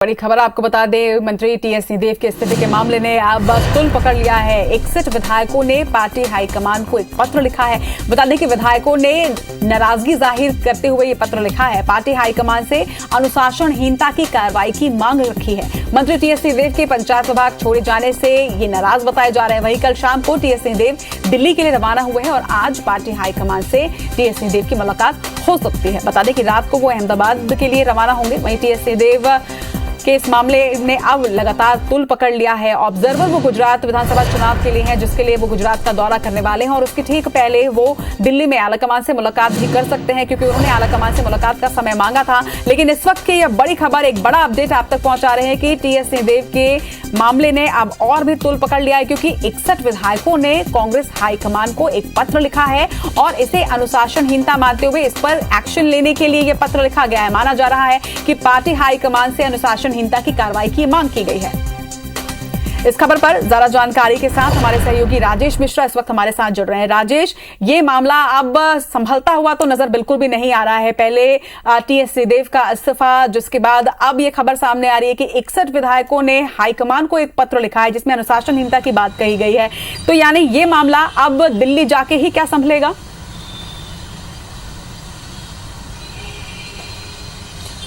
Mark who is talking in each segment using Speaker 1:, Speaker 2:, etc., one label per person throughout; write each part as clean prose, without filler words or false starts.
Speaker 1: बड़ी खबर आपको बता दें, मंत्री टीएस सिंहदेव के इस्तीफे के मामले ने अब तुल पकड़ लिया है। 61 विधायकों ने पार्टी हाईकमान को एक पत्र लिखा है। बता दें कि विधायकों ने नाराजगी जाहिर करते हुए ये पत्र लिखा है। पार्टी हाईकमान से अनुशासनहीनता की कार्रवाई की मांग रखी है। मंत्री टीएस सिंहदेव के पंचायत विभाग छोड़े जाने से ये नाराज बताए जा रहे हैं। वहीं कल शाम को टीएस सिंहदेव दिल्ली के लिए रवाना हुए हैं और आज पार्टी हाईकमान से टीएस सिंहदेव की मुलाकात हो सकती है। बता दें कि रात को वो अहमदाबाद के लिए रवाना होंगे। वहीं टीएस सिंहदेव के इस मामले ने अब लगातार तुल पकड़ लिया है। ऑब्जर्वर वो गुजरात विधानसभा चुनाव के लिए हैं, जिसके लिए वो गुजरात का दौरा करने वाले हैं और उसके ठीक पहले वो दिल्ली में आलाकमान से मुलाकात भी कर सकते हैं, क्योंकि उन्होंने आलाकमान से मुलाकात का समय मांगा था। लेकिन इस वक्त की यह बड़ी खबर, एक बड़ा अपडेट आप तक पहुंचा रहे हैं कि टीएस सिंहदेव के मामले ने अब और भी तुल पकड़ लिया है, क्योंकि 61 विधायकों ने कांग्रेस हाईकमान को एक पत्र लिखा है और इसे अनुशासनहीनता मानते हुए इस पर एक्शन लेने के लिए यह पत्र लिखा गया है। माना जा रहा है कि पार्टी हाईकमान से अनुशासनहीनता की कार्रवाई की मांग की गई है। इस खबर पर ज्यादा जानकारी के साथ हमारे सहयोगी राजेश मिश्रा इस वक्त हमारे साथ जुड़ रहे हैं। राजेश, ये मामला अब संभलता हुआ तो नजर बिल्कुल भी नहीं आ रहा है। पहले टीएस सिंहदेव का इस्तीफा, जिसके बाद अब ये खबर सामने आ रही है कि 61 विधायकों ने हाईकमान को एक पत्र लिखा है जिसमें अनुशासनहीनता की बात कही गई है। तो यानी ये मामला अब दिल्ली जाके ही क्या संभलेगा?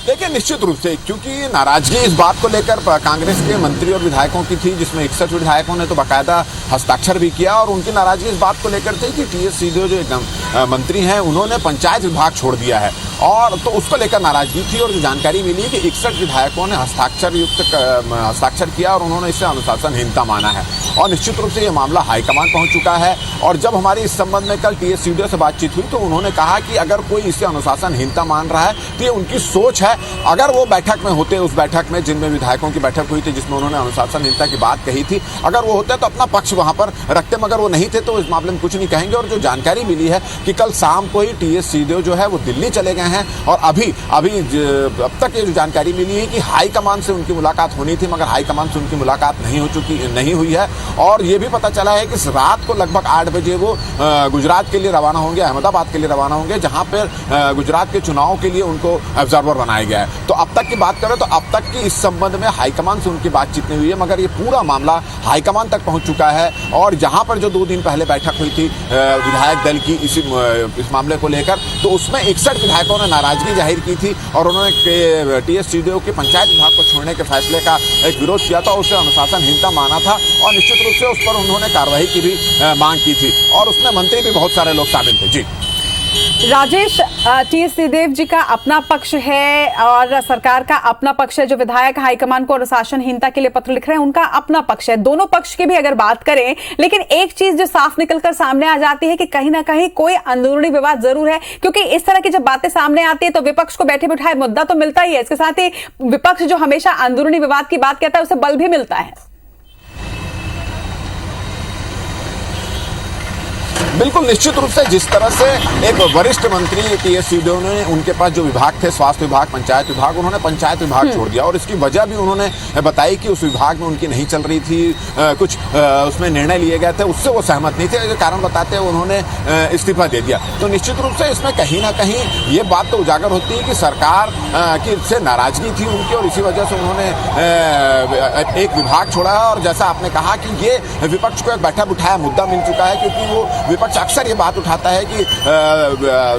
Speaker 2: देखिए, निश्चित रूप से क्योंकि नाराजगी इस बात को लेकर कांग्रेस के मंत्री और विधायकों की थी, जिसमें 61 विधायकों ने तो बाकायदा हस्ताक्षर भी किया और उनकी नाराजगी इस बात को लेकर थी कि टीएस सिंहदेव जो मंत्री हैं उन्होंने पंचायत विभाग छोड़ दिया है और तो उसको लेकर नाराजगी थी। और जो जानकारी मिली कि 61 विधायकों ने हस्ताक्षर किया और उन्होंने इसे अनुशासनहीनता माना है और निश्चित रूप से ये मामला हाईकमान पहुंच चुका है। और जब हमारी इस संबंध में कल टीएस सिंहदेव से बातचीत हुई तो उन्होंने कहा कि अगर कोई इसे अनुशासनहीनता मान रहा है तो ये उनकी सोच है। अगर वो बैठक में होते, उस बैठक में जिनमें विधायकों की बैठक हुई थी जिसमें उन्होंने अनुशासनहीनता की बात कही थी, अगर वो होते तो अपना पक्ष वहां पर रखते, मगर वो नहीं थे तो इस मामले में कुछ नहीं कहेंगे। और जो जानकारी मिली है कि कल शाम को ही टीएस सिंहदेव जो है वो दिल्ली चले गए हैं और अभी अब तक ये जो जानकारी मिली है कि हाईकमान से उनकी मुलाकात होनी थी, मगर हाईकमान से उनकी मुलाकात नहीं हुई है। और ये भी पता चला है कि रात को लगभग 8 बजे वो गुजरात के लिए रवाना होंगे, अहमदाबाद के लिए रवाना होंगे, जहां पर गुजरात के चुनाव के लिए उनको ऑब्जर्वर बनाया गया है। तो अब तक की बात करें तो अब तक की इस संबंध में हाईकमान से उनकी बातचीत नहीं हुई है, मगर ये पूरा मामला हाईकमान तक पहुंच चुका है। और जहां पर जो 2 दिन पहले बैठक हुई थी विधायक दल की इस मामले को लेकर, तो उसमें 61 विधायकों ने नाराजगी जाहिर की थी और उन्होंने टीएस सिंहदेव के पंचायत विभाग को छोड़ने के फैसले का एक विरोध किया था, उसे अनुशासनहीनता माना था और निश्चित रूप से उस पर उन्होंने कार्रवाई की भी मांग की थी और उसमें मंत्री भी बहुत सारे लोग शामिल थे। जी
Speaker 1: राजेश, टीएस सिंहदेव जी का अपना पक्ष है और सरकार का अपना पक्ष है। जो विधायक हाईकमान को अनुशासनहीनता के लिए पत्र लिख रहे हैं उनका अपना पक्ष है। दोनों पक्ष की भी अगर बात करें, लेकिन एक चीज जो साफ निकलकर सामने आ जाती है कि कहीं ना कहीं कोई अंदरूनी विवाद जरूर है, क्योंकि इस तरह की जब बातें सामने आती है तो विपक्ष को बैठे बिठाए मुद्दा तो मिलता ही है, इसके साथ ही विपक्ष जो हमेशा अंदरूनी विवाद की बात कहता है उसे बल भी मिलता है।
Speaker 2: बिल्कुल, निश्चित रूप से जिस तरह से एक वरिष्ठ मंत्री टीएस सिंहदेव ने, उनके पास जो विभाग थे, स्वास्थ्य विभाग, पंचायत विभाग, उन्होंने पंचायत विभाग छोड़ दिया और इसकी वजह भी उन्होंने बताई कि उस विभाग में उनकी नहीं चल रही थी, कुछ उसमें निर्णय लिए गए थे, उससे वो सहमत नहीं थे, जो कारण बताते हुए उन्होंने इस्तीफा दे दिया। तो निश्चित रूप से इसमें कहीं ना कहीं ये बात तो उजागर होती है कि सरकार की से नाराजगी थी उनकी और इसी वजह से उन्होंने एक विभाग छोड़ा है। और जैसा आपने कहा कि ये विपक्ष को एक बैठा बिठाया मुद्दा मिल चुका है, क्योंकि वो विपक्ष अक्सर ये बात उठाता है कि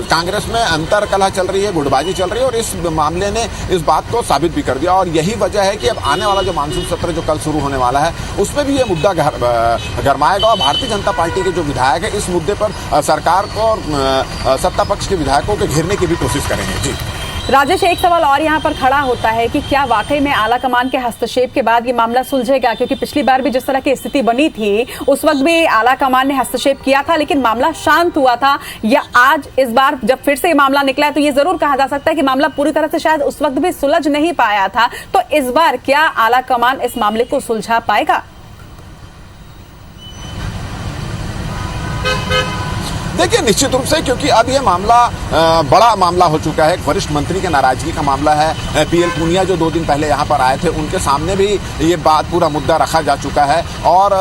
Speaker 2: कांग्रेस में अंतर कलह चल रही है, गुटबाजी चल रही है और इस मामले ने इस बात को साबित भी कर दिया। और यही वजह है कि अब आने वाला जो मानसून सत्र जो कल शुरू होने वाला है उसमें भी ये मुद्दा गरमाएगा और भारतीय जनता पार्टी के जो विधायक है इस मुद्दे पर सरकार को और सत्ता पक्ष के विधायकों को घेरने की भी कोशिश करेंगे। जी
Speaker 1: राजेश, एक सवाल और यहाँ पर खड़ा होता है कि क्या वाकई में आलाकमान के हस्तक्षेप के बाद ये मामला सुलझेगा? क्योंकि पिछली बार भी जिस तरह की स्थिति बनी थी उस वक्त भी आलाकमान ने हस्तक्षेप किया था लेकिन मामला शांत हुआ था, या आज इस बार जब फिर से ये मामला निकला है तो ये जरूर कहा जा सकता है कि मामला पूरी तरह से शायद उस वक्त भी सुलझ नहीं पाया था। तो इस बार क्या आलाकमान इस मामले को सुलझा पाएगा?
Speaker 2: देखिए निश्चित रूप से, क्योंकि अब ये मामला बड़ा मामला हो चुका है, वरिष्ठ मंत्री के नाराजगी का मामला है। पीएल पूनिया जो 2 दिन पहले यहाँ पर आए थे, उनके सामने भी ये बात पूरा मुद्दा रखा जा चुका है और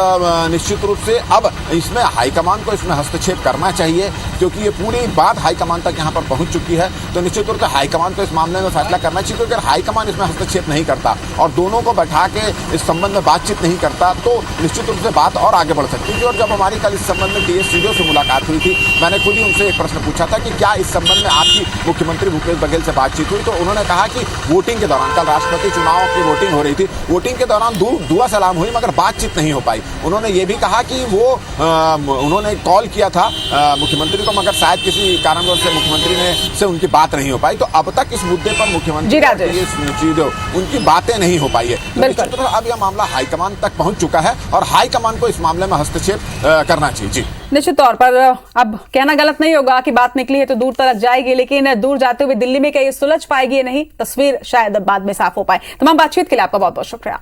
Speaker 2: निश्चित रूप से अब इसमें हाईकमान को इसमें हस्तक्षेप करना चाहिए, क्योंकि ये पूरी बात हाईकमान तक यहाँ पर पहुंच चुकी है। तो निश्चित रूप से हाईकमान को इस मामले में फैसला करना चाहिए, क्योंकि अगर हाईकमान इसमें हस्तक्षेप नहीं करता और दोनों को बैठा के इस संबंध में बातचीत नहीं करता तो निश्चित रूप से बात और आगे बढ़ सकती थी। और जब हमारी कल इस संबंध में टीएस सीधो से मुलाकात हुई थी, मैंने खुद ही उनसे एक प्रश्न पूछा था कि क्या इस संबंध में आपकी मुख्यमंत्री भूपेश बघेल से बातचीत हुई, तो उन्होंने कहा कि वोटिंग के दौरान, कल राष्ट्रपति चुनाव की वोटिंग हो रही थी, वोटिंग के दौरान दुआ सलाम हुई मगर बातचीत नहीं हो पाई। उन्होंने ये भी कहा कि वो उन्होंने कॉल किया था मुख्यमंत्री को, मगर शायद किसी कारणवश से मुख्यमंत्री ने से उनकी बात नहीं हो पाई। तो अब तक इस मुद्दे पर मुख्यमंत्री उनकी बातें नहीं हो पाई है। तो अब यह मामला हाईकमान तक पहुंच चुका है और हाईकमान को इस मामले में हस्तक्षेप करना चाहिए। जी
Speaker 1: निश्चित तौर पर अब कहना गलत नहीं होगा कि बात निकली है तो दूर तक जाएगी, लेकिन दूर जाते हुए दिल्ली में क्या ये सुलझ पाएगी या नहीं, तस्वीर शायद बाद में साफ हो पाए। तमाम बातचीत के लिए आपका बहुत बहुत शुक्रिया।